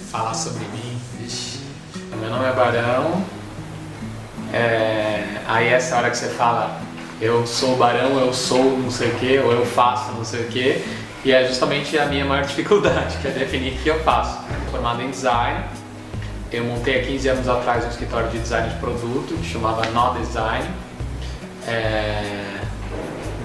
Falar sobre mim. Vixe. Meu nome é Barão. Aí essa hora que você fala, eu sou Barão, eu sou não sei o que, ou eu faço não sei o que, e é justamente a minha maior dificuldade, que é definir o que eu faço. Formado em design, eu montei há 15 anos atrás um escritório de design de produto que chamava No Design.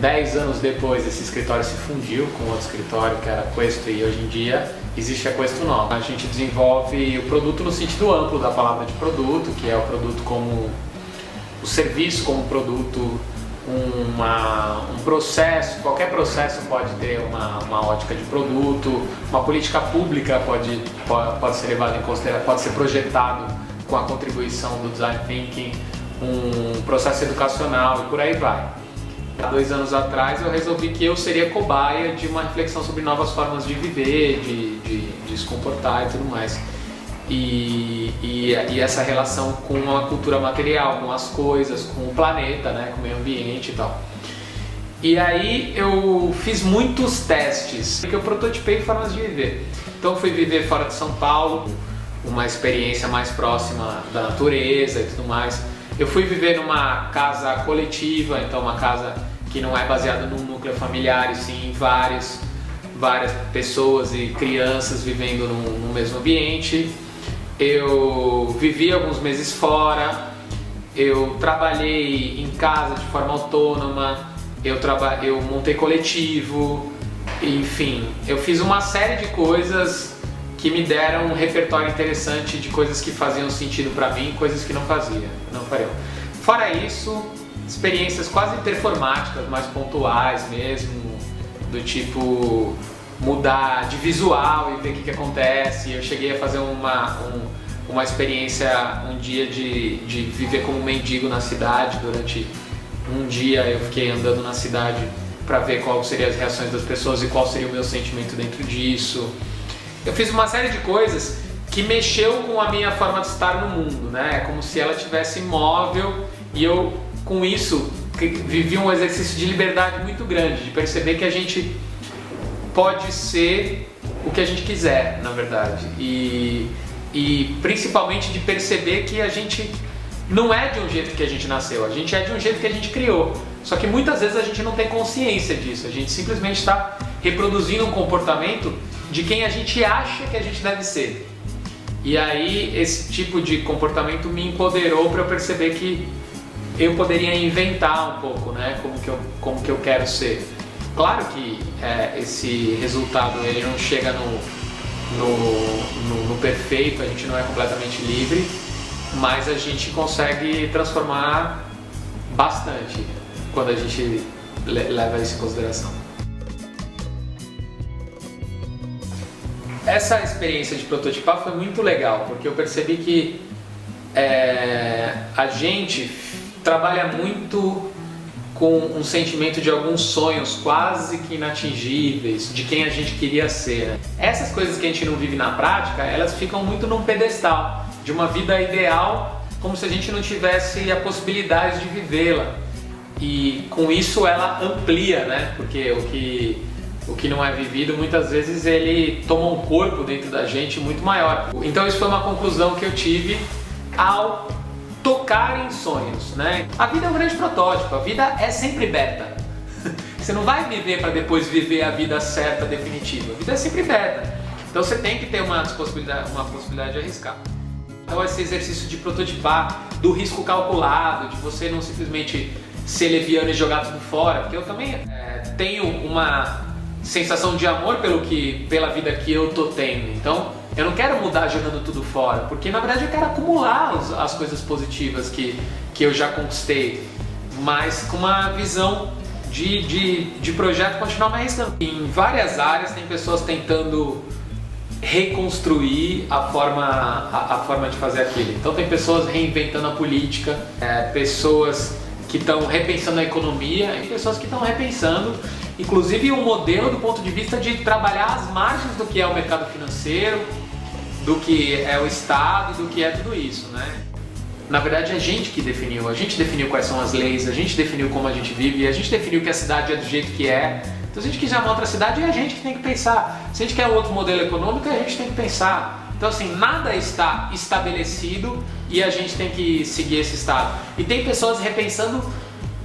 10 anos depois esse escritório se fundiu com outro escritório que era a Questo, e hoje em dia existe a Questo Nova. A gente desenvolve o produto no sentido amplo da palavra de produto, que é o produto como o serviço como produto, um processo, qualquer processo pode ter uma ótica de produto, uma política pública pode ser levada em consideração, pode ser projetado com a contribuição do design thinking, um processo educacional e por aí vai. Há 2 anos atrás eu resolvi que eu seria cobaia de uma reflexão sobre novas formas de viver, de se comportar e tudo mais. E essa relação com a cultura material, com as coisas, com o planeta, né, com o meio ambiente e tal. E aí eu fiz muitos testes, porque eu prototipei formas de viver. Então eu fui viver fora de São Paulo, uma experiência mais próxima da natureza e tudo mais. Eu fui viver numa casa coletiva, então uma casa que não é baseada num núcleo familiar, e sim várias pessoas e crianças vivendo no mesmo ambiente. Eu vivi alguns meses fora, eu trabalhei em casa de forma autônoma, eu montei coletivo, enfim, eu fiz uma série de coisas que me deram um repertório interessante de coisas que faziam sentido para mim e coisas que não fariam. Fora isso, experiências quase performáticas, mais pontuais mesmo, do tipo mudar de visual e ver o que acontece. Eu cheguei a fazer uma experiência um dia de viver como mendigo na cidade. Durante um dia eu fiquei andando na cidade para ver quais seriam as reações das pessoas e qual seria o meu sentimento dentro disso. Eu fiz uma série de coisas que mexeu com a minha forma de estar no mundo, né? É como se ela estivesse imóvel, e eu, com isso, vivi um exercício de liberdade muito grande, de perceber que a gente pode ser o que a gente quiser, na verdade, e principalmente de perceber que a gente não é de um jeito que a gente nasceu, a gente é de um jeito que a gente criou. Só que muitas vezes a gente não tem consciência disso, a gente simplesmente está reproduzindo um comportamento de quem a gente acha que a gente deve ser. E aí esse tipo de comportamento me empoderou para eu perceber que eu poderia inventar um pouco, né, como que eu quero ser. Claro que esse resultado ele não chega no perfeito, a gente não é completamente livre, mas a gente consegue transformar bastante quando a gente leva isso em consideração. Essa experiência de prototipar foi muito legal, porque eu percebi que a gente trabalha muito com um sentimento de alguns sonhos quase que inatingíveis, de quem a gente queria ser, né? Essas coisas que a gente não vive na prática, elas ficam muito num pedestal de uma vida ideal, como se a gente não tivesse a possibilidade de vivê-la. E com isso ela amplia, né? Porque o que não é vivido, muitas vezes ele toma um corpo dentro da gente muito maior. Então isso foi uma conclusão que eu tive ao tocar em sonhos, né? A vida é um grande protótipo, a vida é sempre beta. Você não vai viver para depois viver a vida certa, definitiva. A vida é sempre beta. Então você tem que ter uma possibilidade de arriscar. Então esse exercício de prototipar, do risco calculado, de você não simplesmente ser leviano e jogar tudo fora, porque eu também tenho uma sensação de amor pela vida que eu tô tendo. Então eu não quero mudar jogando tudo fora, porque na verdade eu quero acumular as coisas positivas que eu já conquistei, mas com uma visão de projeto continuar me arriscando. Em várias áreas tem pessoas tentando reconstruir a forma de fazer aquilo. Então tem pessoas reinventando a política, pessoas que estão repensando a economia e pessoas que estão repensando inclusive um modelo do ponto de vista de trabalhar as margens do que é o mercado financeiro, do que é o Estado, do que é tudo isso, né? Na verdade, a gente definiu quais são as leis, a gente definiu como a gente vive, a gente definiu que a cidade é do jeito que é. Então, Se a gente quiser uma outra cidade, é a gente que tem que pensar. Se a gente quer um outro modelo econômico, é a gente tem que pensar. Então assim, nada está estabelecido e a gente tem que seguir esse estado. E tem pessoas repensando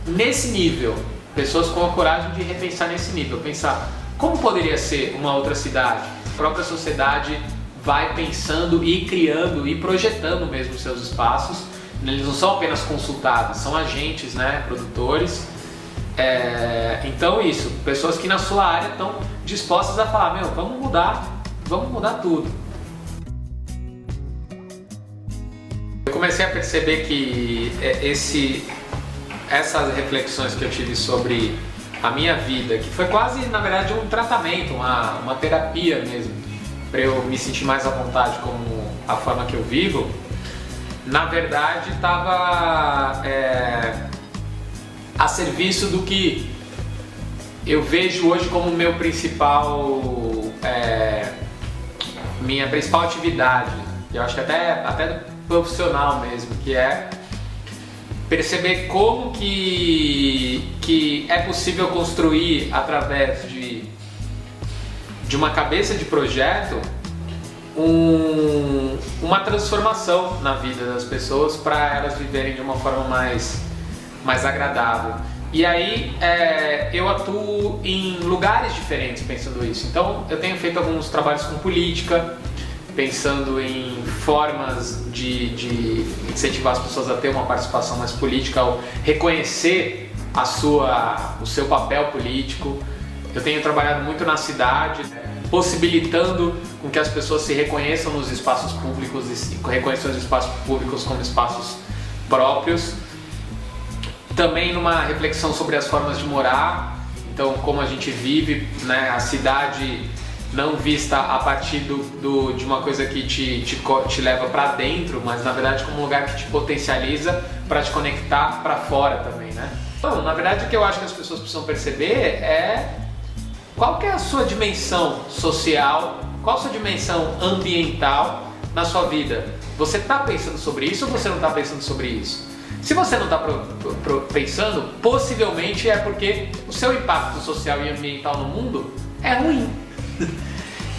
nesse nível, pessoas com a coragem de repensar nesse nível, pensar como poderia ser uma outra cidade. A própria sociedade vai pensando e criando e projetando mesmo seus espaços. Eles não são apenas consultados, são agentes, né, produtores. Então isso, pessoas que na sua área estão dispostas a falar, meu, vamos mudar tudo. Eu comecei a perceber que essas reflexões que eu tive sobre a minha vida, que foi quase, na verdade, um tratamento, uma terapia mesmo, para eu me sentir mais à vontade com a forma que eu vivo, na verdade estava a serviço do que eu vejo hoje como minha principal atividade, eu acho que até profissional mesmo, que é perceber como que é possível construir através de uma cabeça de projeto uma transformação na vida das pessoas para elas viverem de uma forma mais agradável. E aí eu atuo em lugares diferentes pensando isso. Então eu tenho feito alguns trabalhos com política, pensando em formas de incentivar as pessoas a ter uma participação mais política, ao reconhecer o seu papel político. Eu tenho trabalhado muito na cidade, possibilitando com que as pessoas se reconheçam nos espaços públicos e reconheçam os espaços públicos como espaços próprios. Também numa reflexão sobre as formas de morar, então como a gente vive, né, a cidade não vista a partir de uma coisa que te leva para dentro, mas na verdade como um lugar que te potencializa para te conectar para fora também, né? Então, na verdade o que eu acho que as pessoas precisam perceber é qual que é a sua dimensão social, qual a sua dimensão ambiental na sua vida. Você está pensando sobre isso ou você não está pensando sobre isso? Se você não está pensando, possivelmente é porque o seu impacto social e ambiental no mundo é ruim.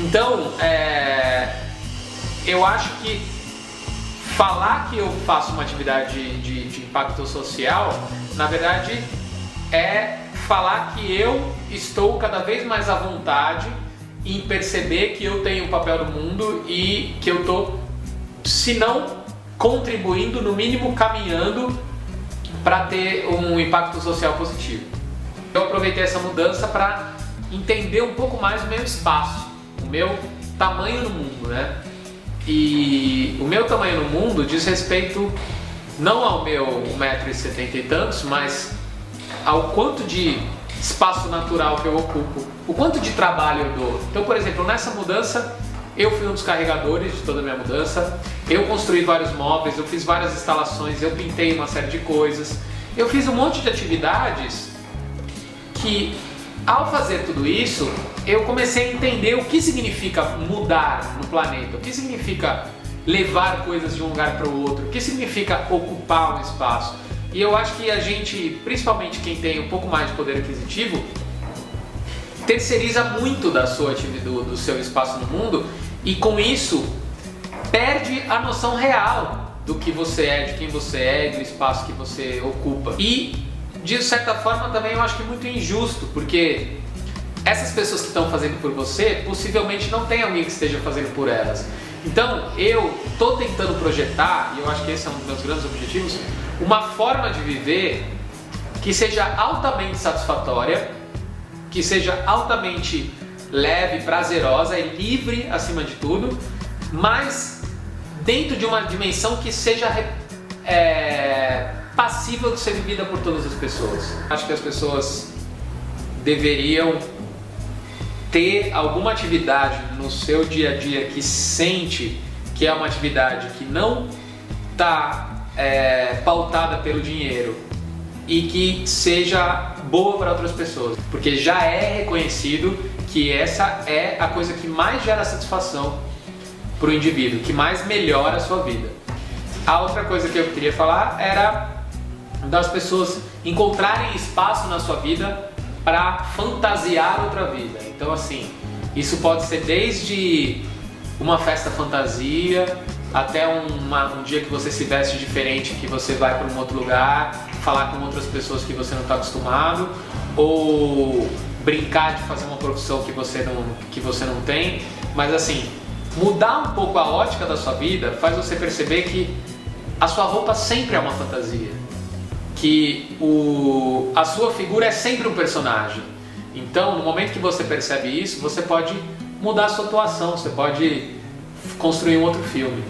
Então, eu acho que falar que eu faço uma atividade de impacto social, na verdade, é falar que eu estou cada vez mais à vontade em perceber que eu tenho um papel no mundo e que eu estou, se não contribuindo, no mínimo caminhando para ter um impacto social positivo. Eu aproveitei essa mudança para entender um pouco mais o meu espaço, o meu tamanho no mundo, né? E o meu tamanho no mundo diz respeito não ao meu 1,70 m e tantos, mas ao quanto de espaço natural que eu ocupo, o quanto de trabalho eu dou. Então, por exemplo, nessa mudança, eu fui um dos carregadores de toda a minha mudança, eu construí vários móveis, eu fiz várias instalações, eu pintei uma série de coisas, eu fiz um monte de atividades que, ao fazer tudo isso, eu comecei a entender o que significa mudar no planeta, o que significa levar coisas de um lugar para o outro, o que significa ocupar um espaço. E eu acho que a gente, principalmente quem tem um pouco mais de poder aquisitivo, terceiriza muito do seu espaço no mundo e com isso perde a noção real do que você é, de quem você é, do espaço que você ocupa. E de certa forma também eu acho que muito injusto, porque essas pessoas que estão fazendo por você possivelmente não tem alguém que esteja fazendo por elas. Então eu estou tentando projetar, e eu acho que esse é um dos meus grandes objetivos, uma forma de viver que seja altamente satisfatória, que seja altamente leve, prazerosa e livre acima de tudo, mas dentro de uma dimensão que seja passível de ser vivida por todas as pessoas. Acho que as pessoas deveriam ter alguma atividade no seu dia a dia que sente que é uma atividade que não está pautada pelo dinheiro e que seja boa para outras pessoas, porque já é reconhecido que essa é a coisa que mais gera satisfação para o indivíduo, que mais melhora a sua vida. A outra coisa que eu queria falar era das pessoas encontrarem espaço na sua vida para fantasiar outra vida. Então assim, isso pode ser desde uma festa fantasia até um dia que você se veste diferente, que você vai para um outro lugar, falar com outras pessoas que você não está acostumado, ou brincar de fazer uma profissão que você não tem. Mas assim, mudar um pouco a ótica da sua vida faz você perceber que a sua roupa sempre é uma fantasia, que a sua figura é sempre um personagem. Então, no momento que você percebe isso, você pode mudar a sua atuação, você pode construir um outro filme.